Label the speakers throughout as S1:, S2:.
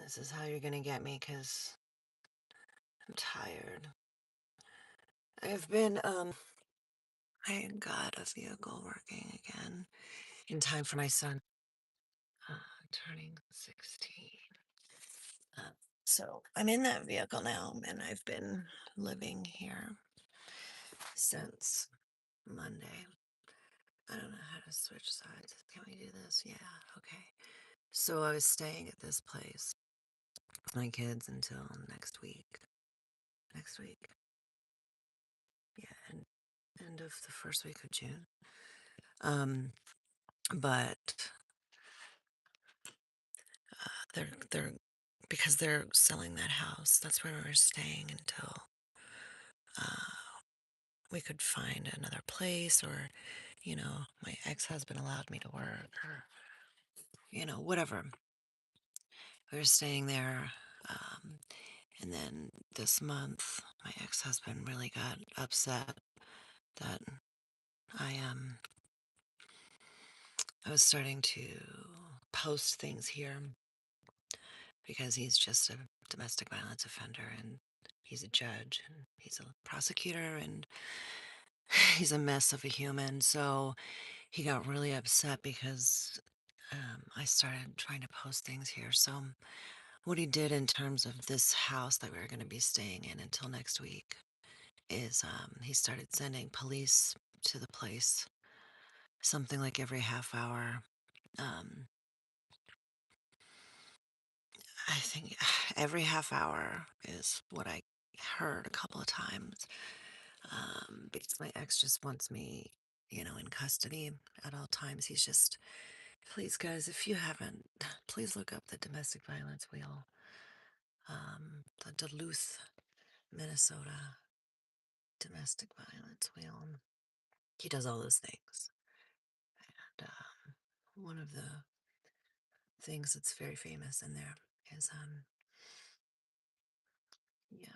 S1: This is how you're gonna get me because I'm tired. I've been, I got a vehicle working again in time for my son uh, turning 16. Uh, so I'm in that vehicle now, and I've been living here since Monday. I don't know how to switch sides. Can we do this? Yeah, okay. So I was staying at this place with my kids until next week. Next week. Yeah, and end of the first week of June. Um, but they're because they're selling that house. That's where we were staying until uh, we could find another place, or my ex-husband allowed me to work, or whatever. We were staying there, um, and then this month, my ex-husband really got upset that I um I was starting to post things here because he's just a domestic violence offender, and he's a judge and he's a prosecutor, and he's a mess of a human. So he got really upset because I started trying to post things here. So what he did in terms of this house that we are going to be staying in until next week is he started sending police to the place, something like every half hour. um, I think every half hour is what I heard a couple of times. Because my ex just wants me, in custody at all times. He's just, please, guys, if you haven't, please look up the domestic violence wheel, the Duluth, Minnesota domestic violence wheel. He does all those things. And one of the things that's very famous in there is, yeah,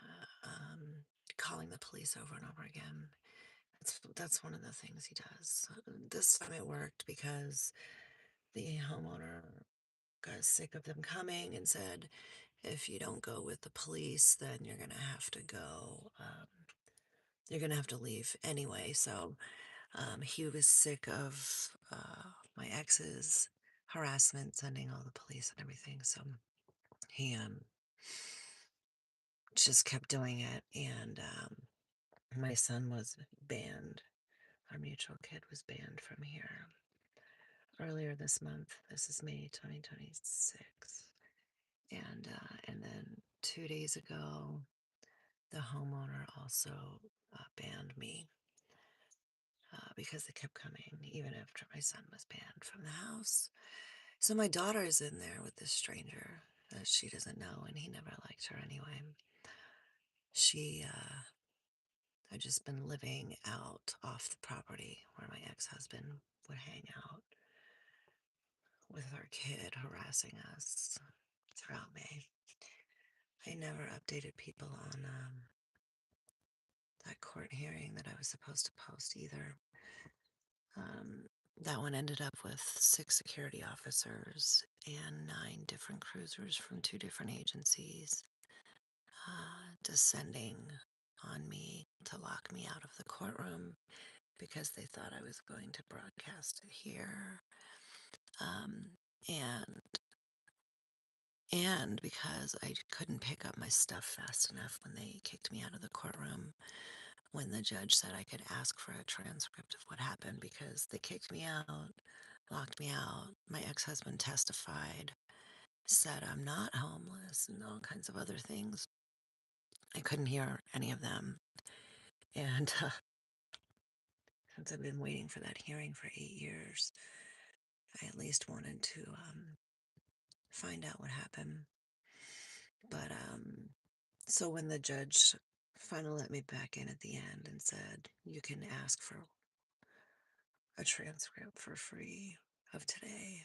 S1: calling the police over and over again. That's one of the things he does. This time it worked because the homeowner got sick of them coming and said, if you don't go with the police, then you're going to have to go. You're going to have to leave anyway. So he was sick of my ex's harassment, sending all the police and everything. So he just kept doing it. And my son was banned. Our mutual kid was banned from here earlier this month. This is May 2026. And then 2 days ago, the homeowner also banned me because they kept coming even after my son was banned from the house. So my daughter is in there with this stranger that she doesn't know, and he never liked her anyway. She had just been living out off the property where my ex-husband would hang out with our kid, harassing us throughout May. I never updated people on that court hearing that I was supposed to post either. Um, that one ended up with 6 security officers and 9 different cruisers from 2 different agencies descending on me to lock me out of the courtroom because they thought I was going to broadcast it here. Um, and and because I couldn't pick up my stuff fast enough when they kicked me out of the courtroom, when the judge said I could ask for a transcript of what happened because they kicked me out, locked me out. My ex-husband testified, said I'm not homeless, and all kinds of other things. I couldn't hear any of them. And since I've been waiting for that hearing for 8 years, I at least wanted to find out what happened. But so when the judge finally let me back in at the end and said, you can ask for a transcript for free of today,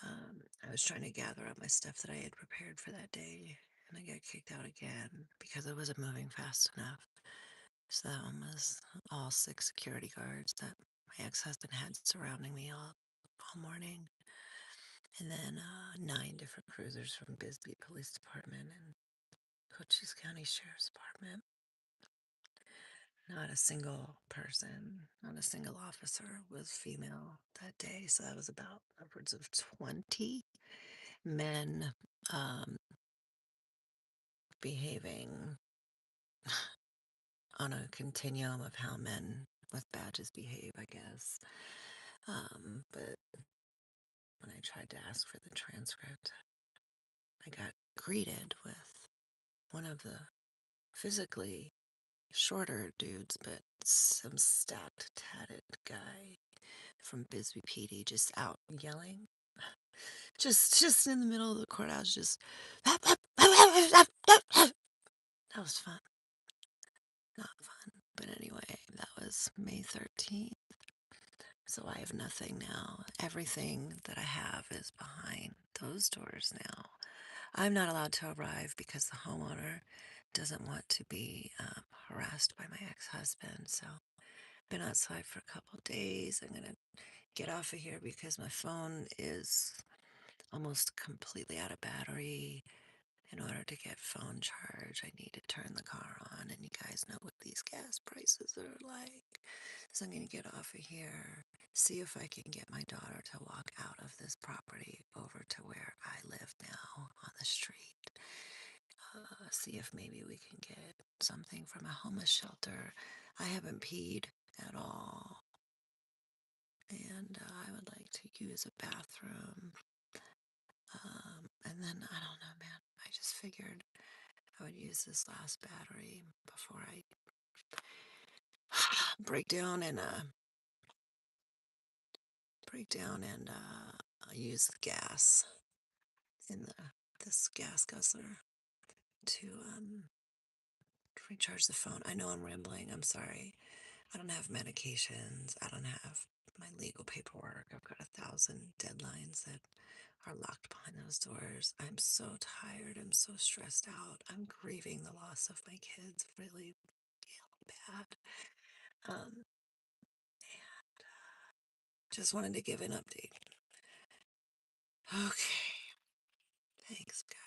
S1: I was trying to gather up my stuff that I had prepared for that day, and I got kicked out again because I wasn't moving fast enough. So that one was all 6 security guards that my ex-husband had surrounding me all morning. and then 9 different cruisers from Bisbee Police Department and Cochise County Sheriff's Department. Not a single person, not a single officer was female that day. So that was about upwards of 20 men um, behaving on a continuum of how men with badges behave, I guess. But when I tried to ask for the transcript, I got greeted with one of the physically shorter dudes, but some stacked, tatted guy from Bisbee PD just out yelling. Just in the middle of the courthouse, just that was fun. Not fun. But anyway, that was May 13th. So I have nothing now. Everything that I have is behind those doors now. I'm not allowed to arrive because the homeowner doesn't want to be harassed by my ex-husband. So I've been outside for a couple of days. I'm going to get off of here because my phone is almost completely out of battery. In order to get phone charge, I need to turn the car on, and you guys know what these gas prices are like. So I'm going to get off of here, see if I can get my daughter to walk out of this property over to where I live now on the street. See if maybe we can get something from a homeless shelter. I haven't peed at all, and I would like to use a bathroom. And then, I don't know, man. I just figured I would use this last battery before I break down and use the gas in this gas guzzler to recharge the phone. I know I'm rambling. I'm sorry. I don't have medications. I don't have my legal paperwork. I've got 1,000 deadlines that are locked behind those doors. I'm so tired. I'm so stressed out. I'm grieving the loss of my kids really, really bad. Um, just wanted to give an update. Okay. Thanks, guys.